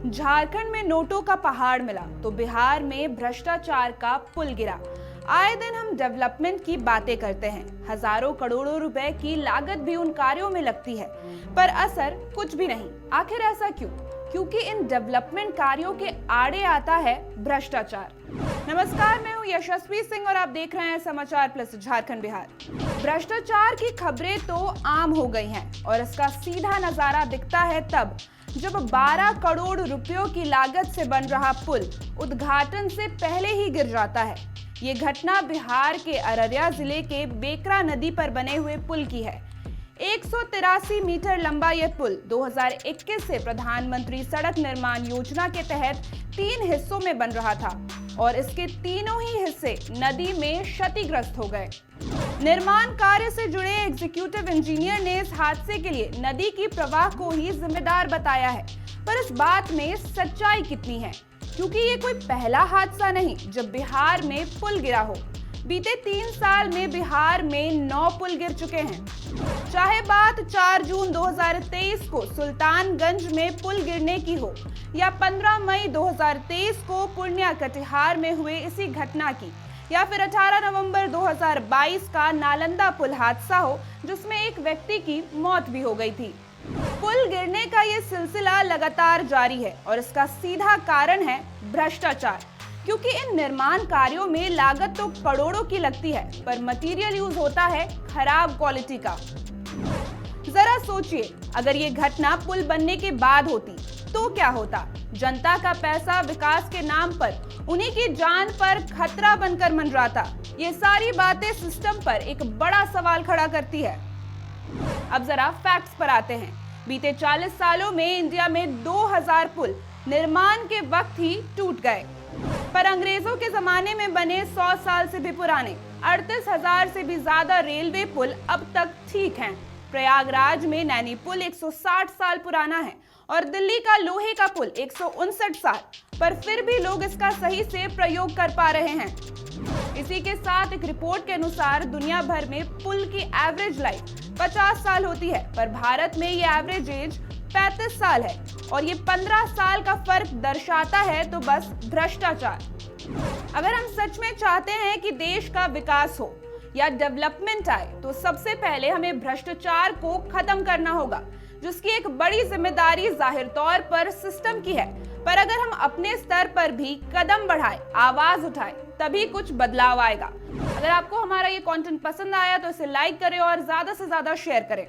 झारखंड में नोटों का पहाड़ मिला तो बिहार में भ्रष्टाचार का पुल गिरा। आए दिन हम डेवलपमेंट की बातें करते हैं, हजारों करोड़ों रुपए की लागत भी उन कार्यों में लगती है, पर असर कुछ भी नहीं। आखिर ऐसा क्यों? क्योंकि इन डेवलपमेंट कार्यों के आड़े आता है भ्रष्टाचार। नमस्कार, मैं हूं यशस्वी सिंह और आप देख रहे हैं समाचार प्लस झारखंड बिहार। भ्रष्टाचार की खबरें तो आम हो गई हैं और इसका सीधा नजारा दिखता है तब जब 12 करोड़ रुपयों की लागत से बन रहा पुल उद्घाटन से पहले ही गिर जाता है। ये घटना बिहार के अररिया जिले के बेकरा नदी पर बने हुए पुल की है। 183 मीटर लंबा यह पुल 2021 से प्रधानमंत्री सड़क निर्माण योजना के तहत 3 हिस्सों में बन रहा था और इसके तीनों ही हिस्से नदी में क्षतिग्रस्त हो गए। निर्माण कार्य से जुड़े एग्जीक्यूटिव इंजीनियर ने इस हादसे के लिए नदी की प्रवाह को ही जिम्मेदार बताया है, पर इस बात में सच्चाई कितनी है? क्योंकि ये कोई पहला हादसा नहीं जब बिहार में पुल गिरा हो। बीते 3 साल में बिहार में 9 पुल गिर चुके हैं। चाहे बात 4 जून 2023 को सुल्तानगंज में पुल गिरने की हो या 15 मई 2023 को पूर्णिया कटिहार में हुए इसी घटना की, या फिर 18 नवंबर 2022 का नालंदा पुल हादसा हो जिसमें एक व्यक्ति की मौत भी हो गई थी। पुल गिरने का ये सिलसिला लगातार जारी है और इसका सीधा कारण है भ्रष्टाचार। क्योंकि इन निर्माण कार्यों में लागत तो करोड़ों की लगती है, पर मटेरियल यूज होता है खराब क्वालिटी का। जरा सोचिए, अगर ये घटना पुल बनने के बाद होती तो क्या होता? जनता का पैसा विकास के नाम पर उन्हीं की जान पर खतरा बनकर मंडराता। ये सारी बातें सिस्टम पर एक बड़ा सवाल खड़ा करती है। अब जरा फैक्ट्स पर आते हैं। बीते 40 सालों में इंडिया में 2000 पुल निर्माण के वक्त ही टूट गए, पर अंग्रेजों के जमाने में बने 100 साल से भी पुराने 38,000 से भी ज्यादा रेलवे पुल अब तक ठीक हैं। प्रयागराज में नैनी पुल 160 साल पुराना है और दिल्ली का लोहे का पुल 159 साल, पर फिर भी लोग इसका सही से प्रयोग कर पा रहे हैं। इसी के साथ एक रिपोर्ट के अनुसार दुनिया भर में पुल की एवरेज लाइफ 50 साल होती है, पर भारत में ये एवरेज एज 35 साल है और ये 15 साल का फर्क दर्शाता है तो बस भ्रष्टाचार। अगर हम सच में चाहते हैं कि देश का विकास हो या डेवलपमेंट आए तो सबसे पहले हमें भ्रष्टाचार को खत्म करना होगा, जिसकी एक बड़ी जिम्मेदारी जाहिर तौर पर सिस्टम की है। पर अगर हम अपने स्तर पर भी कदम बढ़ाएं, आवाज उठाएं, तभी कुछ बदलाव आएगा। अगर आपको हमारा ये कंटेंट पसंद आया तो इसे लाइक करें और ज्यादा से ज्यादा शेयर करें।